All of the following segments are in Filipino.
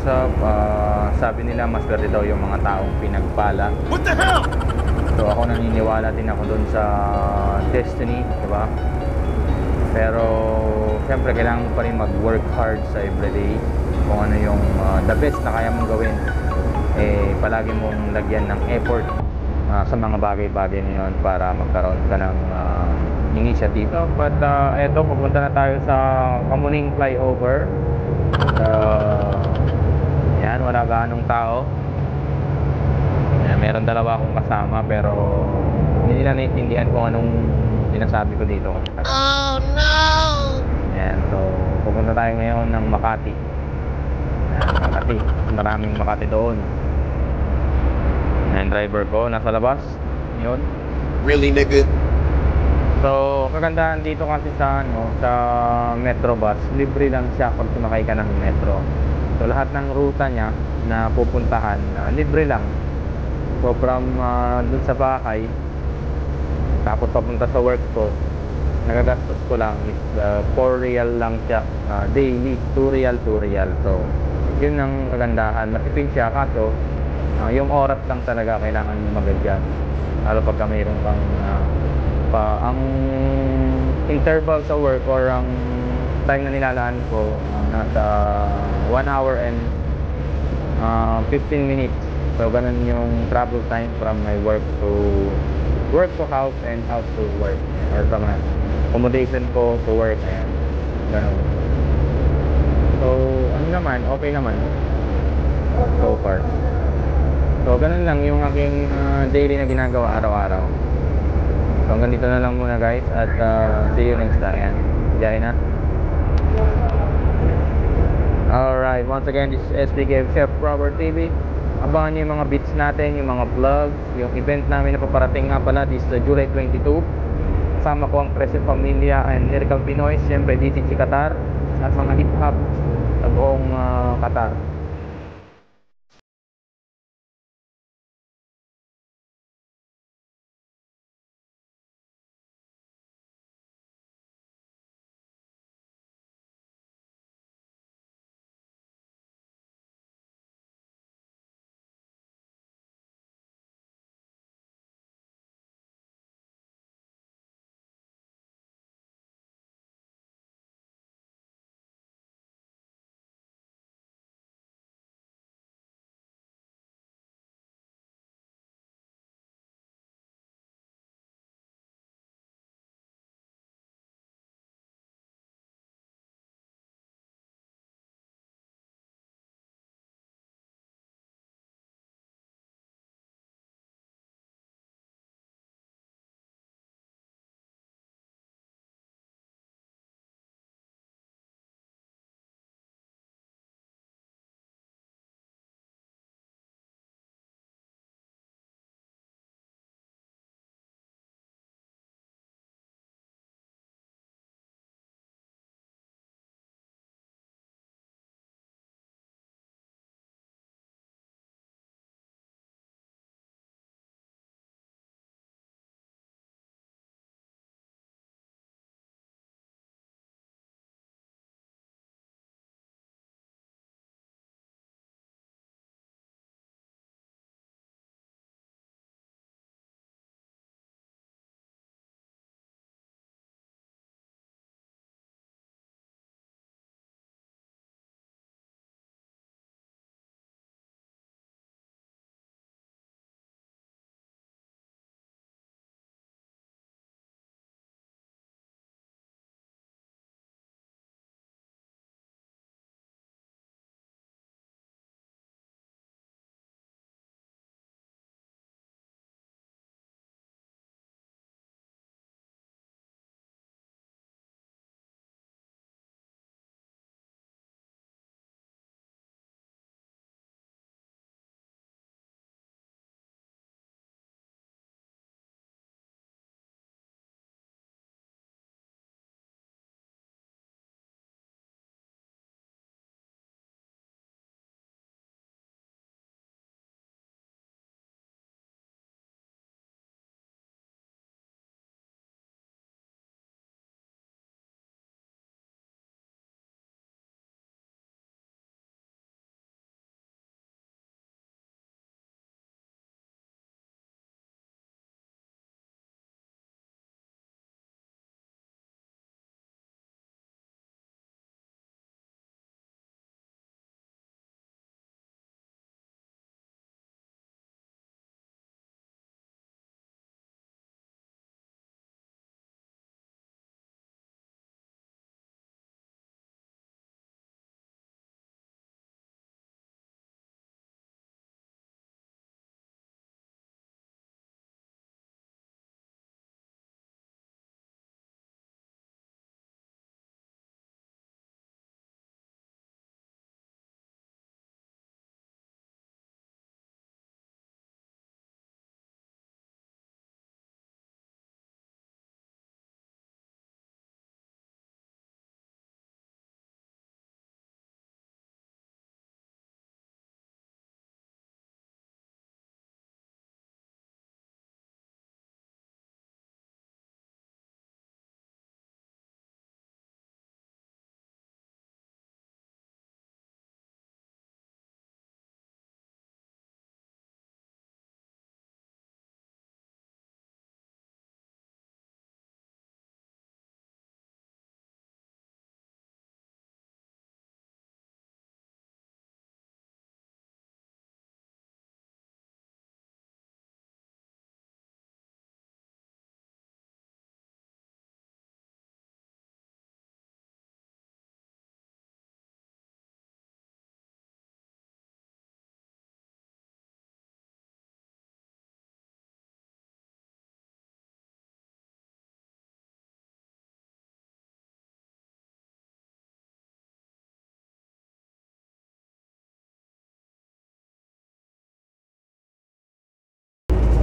up, sabi nila mas swerte daw yung mga taong pinagpala. What the hell? So ako naniniwala din ako dun sa destiny, diba? Pero syempre kailangan mo pa rin mag-work hard sa everyday. Kung ano yung the best na kaya mong gawin, eh palagi mong lagyan ng effort sa mga bagay-bagay na yun para magkaroon ka ng initiative. So, but eto, pupunta na tayo sa Kamuning Flyover. Yan, wala ganong tao. Yan, meron dalawa akong kasama pero hindi nila naiintindihan kung anong sinasabi ko dito. Oh no! Yan, so pupunta tayo ngayon ng Makati. Yan, Makati. Maraming Makati doon. Yan, driver ko nasa labas. Yun. Really, nigga? So, kagandahan dito kasi sa sa Metro bus, libre lang siya pag sumakay ka ng metro. So, lahat ng ruta niya na pupuntahan, libre lang. So, from dun sa bahay, tapos papunta sa work ko, nagagastos ko lang is 4 real lang siya daily, 2 real, 2 real. So, yun ang kagandahan. Matipid siya, kaso yung oras lang talaga kailangan mag-adjust. Lalo pagka mayroon kang ang interval sa work or ang time na nilalaan ko nasa 1 hour and 15 minutes. So ganun yung travel time from my work to house and house to work, or from accommodation ko to work. Ayan, ganun. So ano naman, okay naman so far. So ganun lang yung aking daily na ginagawa araw-araw. So hanggang dito na lang muna guys, at see you next time. Yan, biyahe na. Alright, once again, this is SPK Chef Robert TV. Abangan nyo yung mga beats natin, yung mga vlogs, yung event namin na paparating nga pala this July 22. Kasama ko ang Crescent Familia and Lyrical Pinoy, siyempre DCG Qatar, at mga hip-hop sa buong Qatar.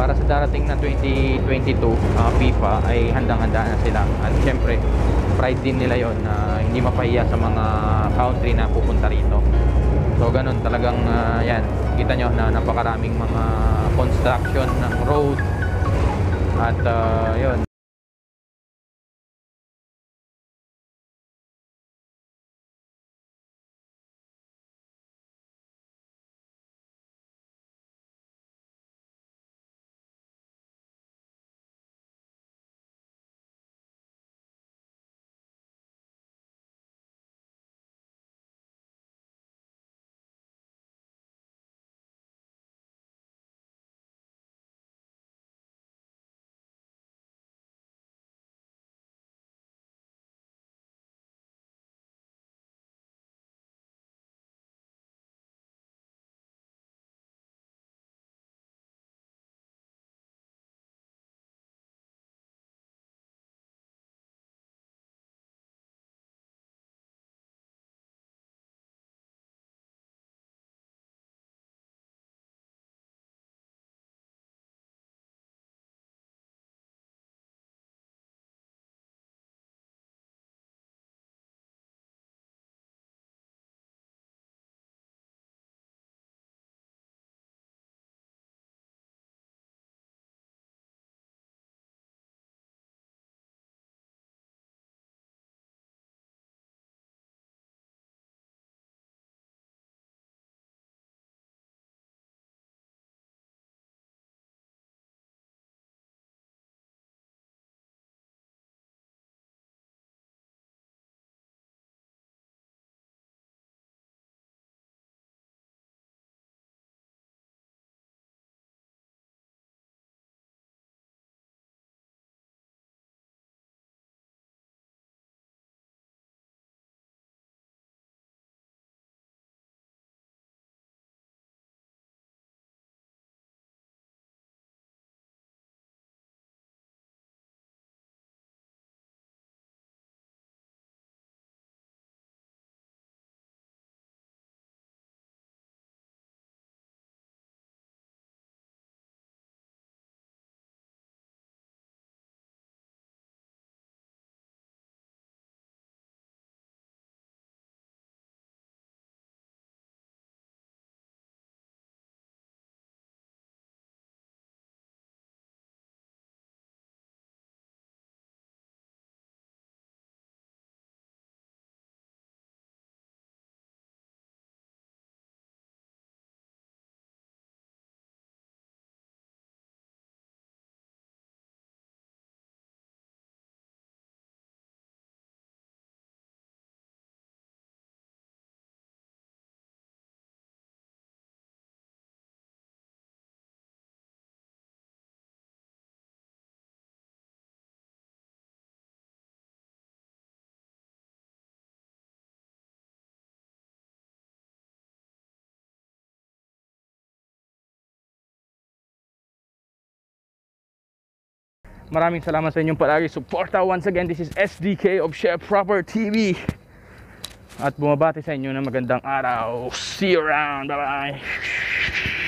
para sa darating na 2022 FIFA ay handang-handa na sila. At syempre pride din nila yon na hindi mapahiya sa mga country na pupunta rito. So ganun talagang yan, kita nyo na napakaraming mga construction ng road at yun. Maraming salamat sa inyong palagi suporta. Once again, this is SDK of Chef Proper TV. At bumabati sa inyo ng magandang araw. See you around. Bye bye.